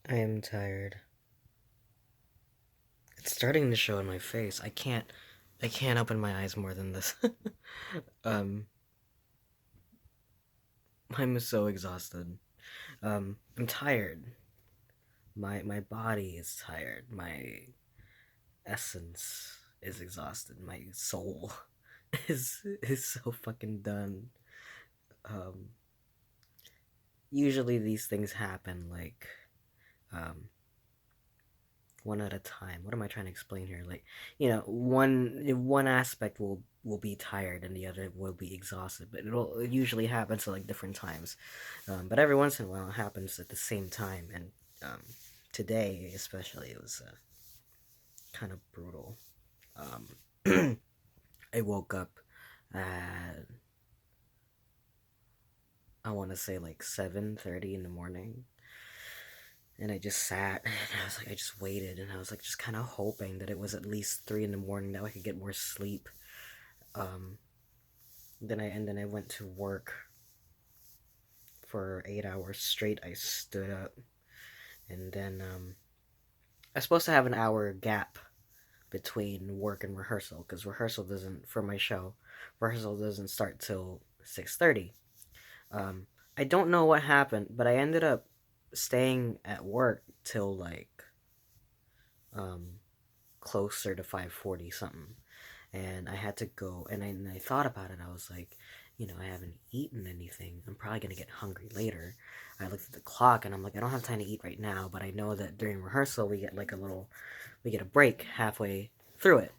I am tired. It's starting to show in my face. I can't open my eyes more than this. um I'm so exhausted. I'm tired. My body is tired. My essence is exhausted. My soul is so fucking done. Um Usually these things happen like um one at a time. What am I trying to explain here? Like, one aspect will be tired and the other will be exhausted, but it usually happens at like different times. But every once in a while, it happens at the same time. And um, today, especially, it was kind of brutal. I woke up at I want to say like 7:30 in the morning, and I just sat and I was like, I just waited, and I was like, just kind of hoping that it was at least 3 in the morning that I could get more sleep. Um, then I went to work for 8 hours straight. I stood up, and then I was supposed to have an hour gap between work and rehearsal because rehearsal doesn't for my show. Rehearsal doesn't start till 6:30. Um, I don't know what happened, but I ended up staying at work till like um closer to 5:40 something, and I had to go. And I thought about it. I was like, I haven't eaten anything. I'm probably gonna get hungry later. I looked at the clock and I'm like, I don't have time to eat right now, but I know that during rehearsal we get a break halfway through it.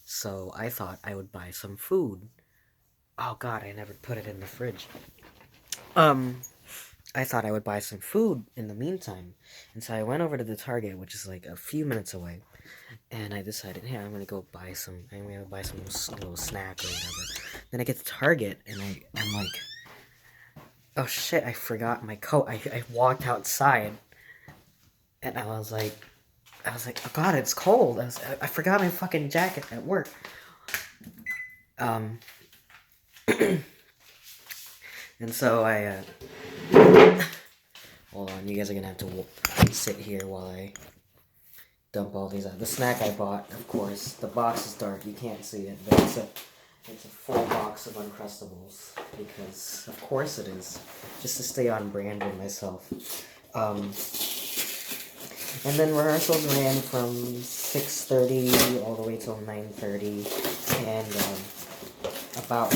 So I thought I would buy some food. Oh God, I never put it in the fridge. Um, I thought I would buy some food in the meantime, and so I went over to the Target, which is like a few minutes away, and I decided, hey, I'm gonna buy some little snack or whatever. Then I get to Target, and I'm like, oh shit, I forgot my coat. I walked outside, and I was like, oh God, it's cold. I forgot my fucking jacket at work. Um, and so hold on, you guys are gonna have to sit here while I dump all these out. The snack I bought, of course, the box is dark, you can't see it, but it's a full box of Uncrustables because, of course, it is, just to stay on brand with myself. Um, and then rehearsals ran from 6:30 all the way till 9:30, and about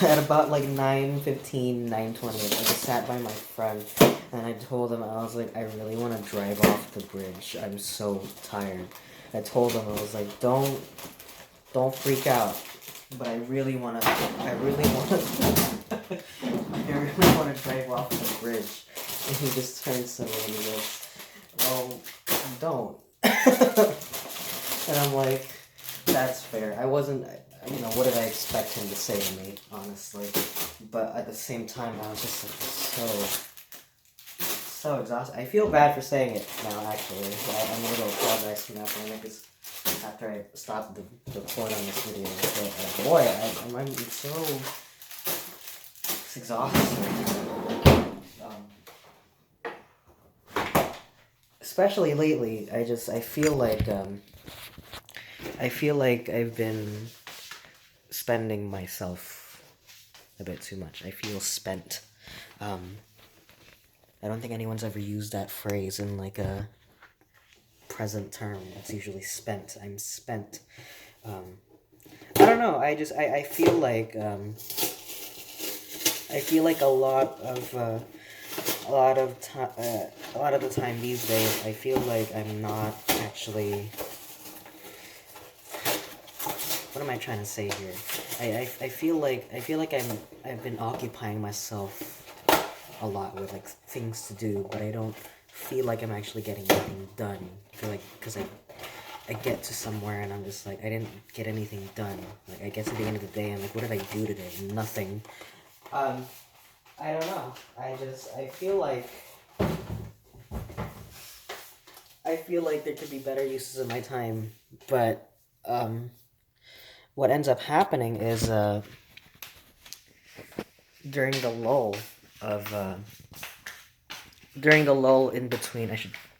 at about like 9:15, 9:20, I just sat by my friend and I told him, I was like, I really want to drive off the bridge. I'm so tired. I told him, I was like, don't freak out. But I really want to, I really want to drive off the bridge. And he just turns to me and he goes, well, don't. And I'm like, that's fair. I wasn't, what did I expect him to say to me, honestly? But at the same time, I was just like, so exhausted. I feel bad for saying it now, actually. I'm gonna go apologize for that moment because after I stopped the recording this video. But boy, I'm so it's exhausting. Especially lately, I feel like I've been spending myself a bit too much. I feel spent. Um, I don't think anyone's ever used that phrase in like a present term. It's usually spent. I'm spent. Um, I don't know. I feel like a lot of the time these days, I feel like I'm not actually. What am I trying to say here? I feel like I've been occupying myself a lot with like things to do, but I don't feel like I'm actually getting anything done. I feel like because I get to somewhere and I'm just like I didn't get anything done. Like I get to the end of the day, I'm like, what did I do today? Nothing. Um, I don't know. I feel like there could be better uses of my time, but um, what ends up happening is during the lull of during the lull in between,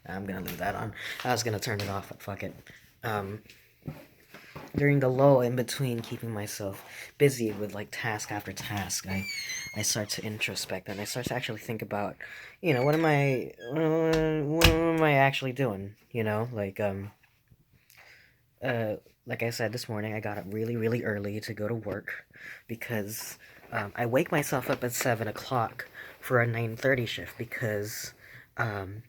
I'm gonna leave that on. I was gonna turn it off, but fuck it. Um, During the lull in between keeping myself busy with like task after task, I start to introspect and I start to actually think about, what am I actually doing? Uh, like I said this morning, I got up really, really early to go to work because I wake myself up at 7 o'clock for a 9:30 shift because um,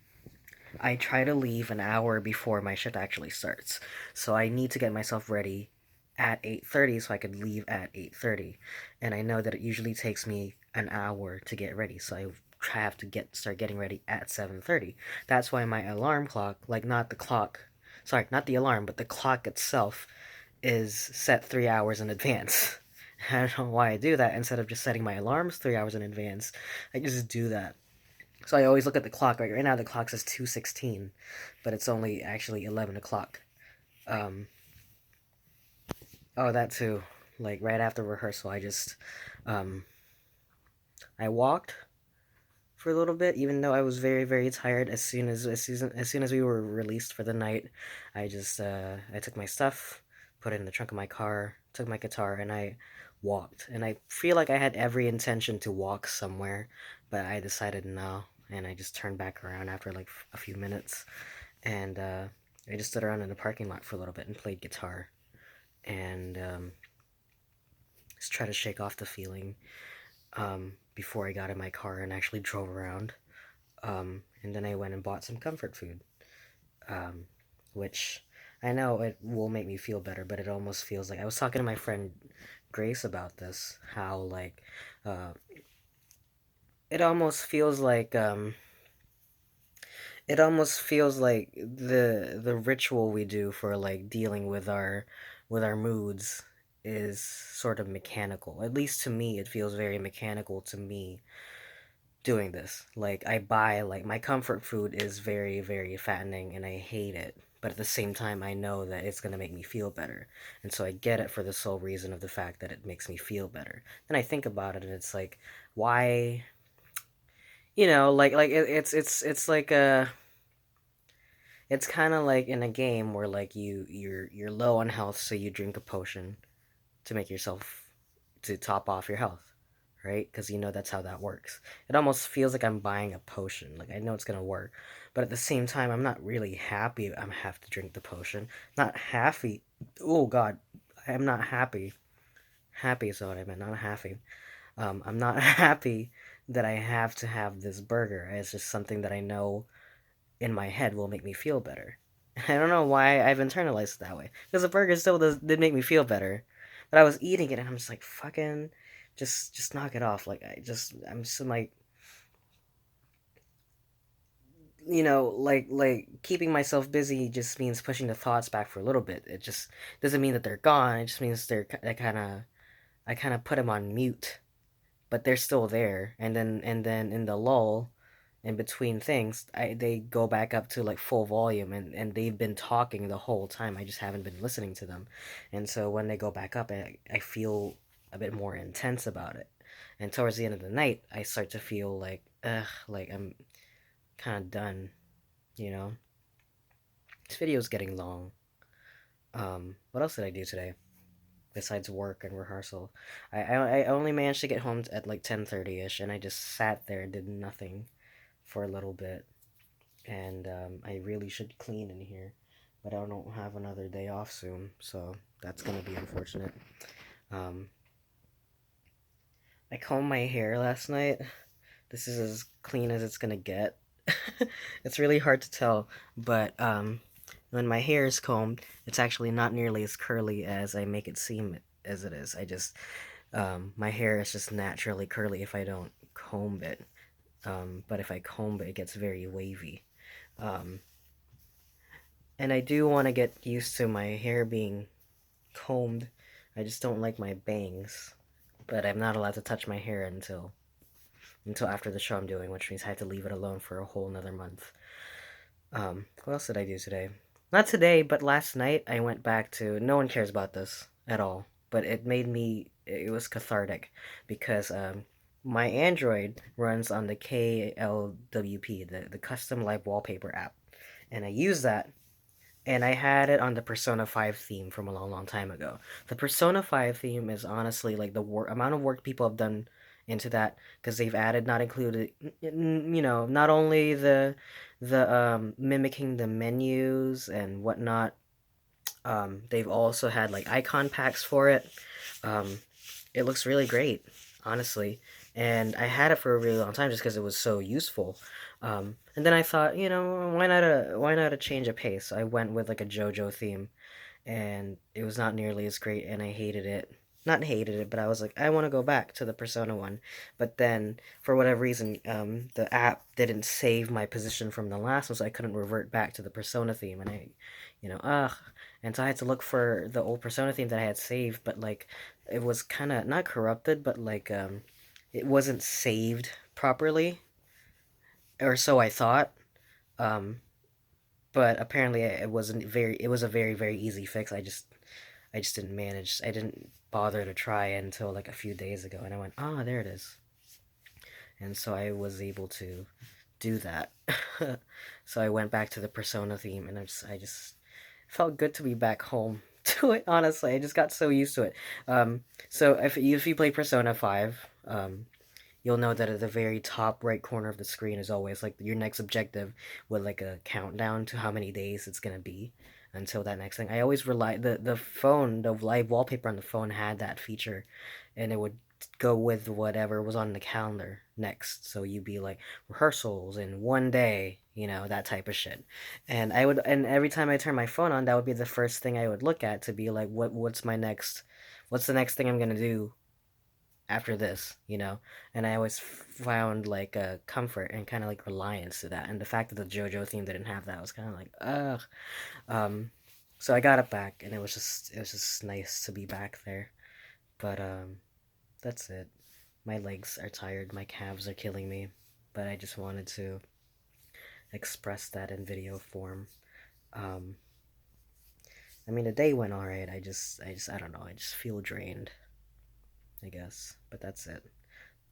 I try to leave an hour before my shift actually starts. So I need to get myself ready at 8:30 so I could leave at 8:30. And I know that it usually takes me an hour to get ready, so I have to start getting ready at 7:30. That's why my alarm clock, like not the clock, sorry, not the alarm, but the clock itself is set 3 hours in advance. I don't know why I do that. Instead of just setting my alarms 3 hours in advance, I just do that. So I always look at the clock. Right now, the clock says 2:16, but it's only actually 11 o'clock. Um, oh, that too. Like right after rehearsal, um, I walked for a little bit, even though I was very, very tired. As soon as we were released for the night, I took my stuff, put it in the trunk of my car, took my guitar, and I walked. And I feel like I had every intention to walk somewhere, but I decided no, and I just turned back around after like a few minutes, and I just stood around in the parking lot for a little bit and played guitar, and just try to shake off the feeling before I got in my car and actually drove around. And then I went and bought some comfort food, um, which I know it will make me feel better, but it almost feels like I was talking to my friend Grace about this. How like uh, it almost feels like the ritual we do for like dealing with our moods is sort of mechanical. At least to me, it feels very mechanical to me doing this. Like I buy like my comfort food is very, very fattening and I hate it. But at the same time I know that it's gonna make me feel better. And so I get it for the sole reason of the fact that it makes me feel better. Then I think about it and it's like, why it's like a it's kind of like in a game where like you're low on health, so you drink a potion to make yourself to top off your health, right? Because you know that's how that works. It almost feels like I'm buying a potion. Like I know it's gonna work, but at the same time, I'm not really happy. I'm have to drink the potion. Not happy. Oh God, I'm not happy. Happy is what I meant. Not happy. I'm not happy that I have to have this burger. It's just something that I know in my head will make me feel better. I don't know why I've internalized it that way. Because the burger still did make me feel better. But I was eating it and I'm just like, fucking, just knock it off. I'm just like, like keeping myself busy just means pushing the thoughts back for a little bit. It just doesn't mean that they're gone. It just means I kind of put them on mute, but they're still there. And then in the lull, in between things, they go back up to like full volume, and they've been talking the whole time. I just haven't been listening to them, and so when they go back up, I feel a bit more intense about it. And towards the end of the night, I start to feel like, ugh, like I'm kind of done. You know, this video's getting long. What else did I do today besides work and rehearsal? I only managed to get home at like 10:30 ish, and I just sat there and did nothing for a little bit. And I really should clean in here, but I don't have another day off soon, so that's gonna be unfortunate. Um, I combed my hair last night. This is as clean as it's gonna get. It's really hard to tell, but when my hair is combed, it's actually not nearly as curly as I make it seem as it is. My hair is just naturally curly if I don't comb it. But if I comb it, it gets very wavy. Um, and I do want to get used to my hair being combed. I just don't like my bangs. But I'm not allowed to touch my hair until after the show I'm doing, which means I have to leave it alone for a whole another month. What else did I do today? Not today, but last night I went back to. No one cares about this at all, but it made me. It was cathartic because my Android runs on the KLWP, the Custom Live Wallpaper app, and I use that. And I had it on the Persona 5 theme from a long, long time ago. The Persona 5 theme is honestly like the amount of work people have done into that because they've added, not included, not only the mimicking the menus and whatnot. They've also had like icon packs for it. Um, it looks really great, honestly. And I had it for a really long time just because it was so useful. And then I thought, why not a change of pace? I went with like a JoJo theme, and it was not nearly as great, and I hated it. Not hated it, but I was like, I want to go back to the Persona one. But then, for whatever reason, the app didn't save my position from the last one, so I couldn't revert back to the Persona theme, and ugh. And so I had to look for the old Persona theme that I had saved, but like, it was kind of not corrupted, but like, it wasn't saved properly, or so I thought. Um, but apparently it was a very, very easy fix. I just didn't manage. I didn't bother to try until like a few days ago, and I went, ah, there it is. And so I was able to do that. So I went back to the Persona theme, and I just felt good to be back home to it. Honestly, I just got so used to it. So if you play Persona 5, you'll know that at the very top right corner of the screen is always like your next objective with like a countdown to how many days it's gonna be until that next thing. I always rely the live wallpaper on the phone had that feature, and it would go with whatever was on the calendar next. So you'd be like rehearsals in 1 day, that type of shit. And every time I turn my phone on, that would be the first thing I would look at to be like, what's the next thing I'm gonna do after this. And I always found like a comfort and kind of like reliance to that, and the fact that the JoJo theme didn't have that was kind of like ugh. um so I got it back, and it was just nice to be back there. But that's it. My legs are tired, my calves are killing me, but I just wanted to express that in video form. um I mean, the day went all right. I don't know, I just feel drained, I guess, but that's it.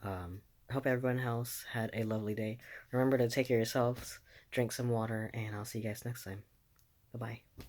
I hope everyone else had a lovely day. Remember to take care of yourselves, drink some water, and I'll see you guys next time. Bye bye.